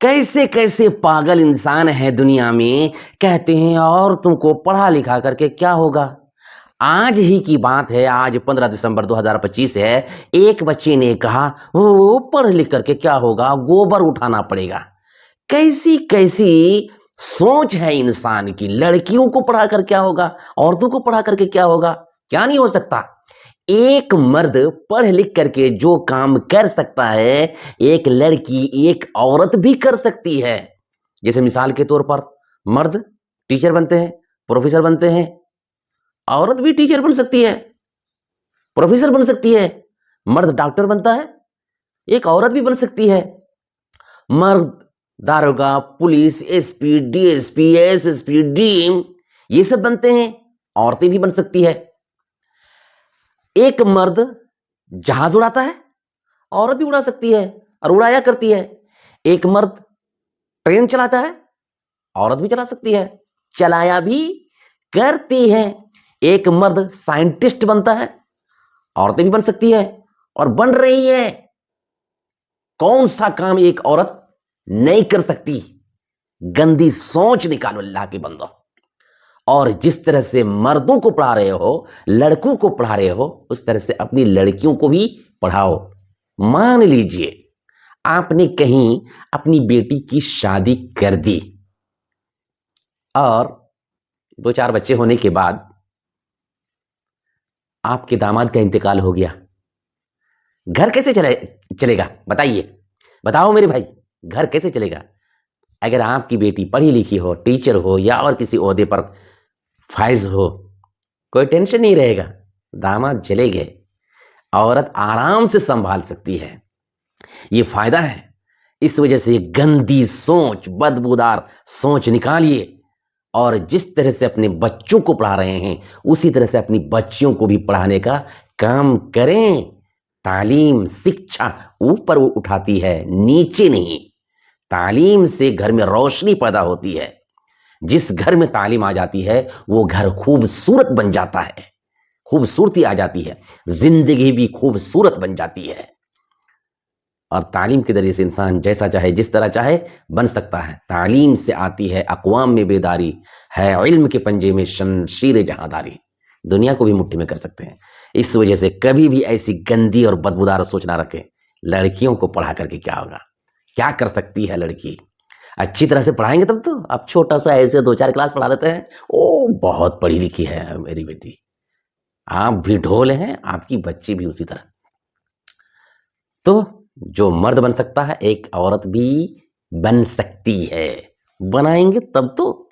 कैसे कैसे पागल इंसान है दुनिया में। कहते हैं और तुमको पढ़ा लिखा करके क्या होगा। आज ही की बात है, आज 15 दिसंबर 2025 है। एक बच्चे ने कहा वो पढ़ लिख करके क्या होगा, गोबर उठाना पड़ेगा। कैसी कैसी सोच है इंसान की। लड़कियों को पढ़ा कर क्या होगा, औरतों को पढ़ा करके क्या होगा। क्या नहीं हो सकता। एक मर्द पढ़ लिख करके जो काम कर सकता है, एक लड़की एक औरत भी कर सकती है। जैसे मिसाल के तौर पर मर्द टीचर बनते हैं, प्रोफेसर बनते हैं। औरत भी टीचर बन सकती है, प्रोफेसर बन सकती है। मर्द डॉक्टर बनता है, एक औरत भी बन सकती है। मर्द दारोगा, police, SP, DSP, SSP, DM ये सब बनते हैं, औरतें भी बन सकती है। एक मर्द जहाज उड़ाता है, औरत भी उड़ा सकती है और उड़ाया करती है। एक मर्द ट्रेन चलाता है, औरत भी चला सकती है, चलाया भी करती है। एक मर्द साइंटिस्ट बनता है, औरतें भी बन सकती है और बन रही है। कौन सा काम एक औरत नहीं कर सकती। गंदी सोच निकालो अल्लाह के बंदो। और जिस तरह से मर्दों को पढ़ा रहे हो, लड़कों को पढ़ा रहे हो, उस तरह से अपनी लड़कियों को भी पढ़ाओ। मान लीजिए आपने कहीं अपनी बेटी की शादी कर दी और 2-4 बच्चे होने के बाद आपके दामाद का इंतकाल हो गया। घर कैसे चलेगा बताइए। बताओ मेरे भाई, घर कैसे चलेगा। अगर आपकी बेटी पढ़ी लिखी हो, टीचर हो या और किसी ओहदे पर फाइज हो, कोई टेंशन नहीं रहेगा। दामाद चले गए, औरत आराम से संभाल सकती है। ये फायदा है। इस वजह से गंदी सोच, बदबूदार सोच निकालिए और जिस तरह से अपने बच्चों को पढ़ा रहे हैं, उसी तरह से अपनी बच्चियों को भी पढ़ाने का काम करें। तालीम, शिक्षा ऊपर उठाती है, नीचे नहीं। तालीम से घर में रोशनी पैदा होती है। जिस घर में तालीम आ जाती है वो घर खूबसूरत बन जाता है, खूबसूरती आ जाती है, जिंदगी भी खूबसूरत बन जाती है। और तालीम के जरिए से इंसान जैसा चाहे, जिस तरह चाहे बन सकता है। तालीम से आती है अक़वाम में बेदारी, है इल्म के पंजे में शमशीर जहांदारी। दुनिया को भी मुट्ठी में कर सकते हैं। इस वजह से कभी भी ऐसी गंदी और बदबूदार सोच ना रखें। लड़कियों को पढ़ा करके क्या होगा, क्या कर सकती है लड़की। अच्छी तरह से पढ़ाएंगे तब तो। अब छोटा सा ऐसे 2-4 क्लास पढ़ा देते हैं, ओ बहुत पढ़ी लिखी है मेरी बेटी। आप भी ढोल हैं, आपकी बच्ची भी उसी तरह। तो जो मर्द बन सकता है, एक औरत भी बन सकती है। बनाएंगे तब तो।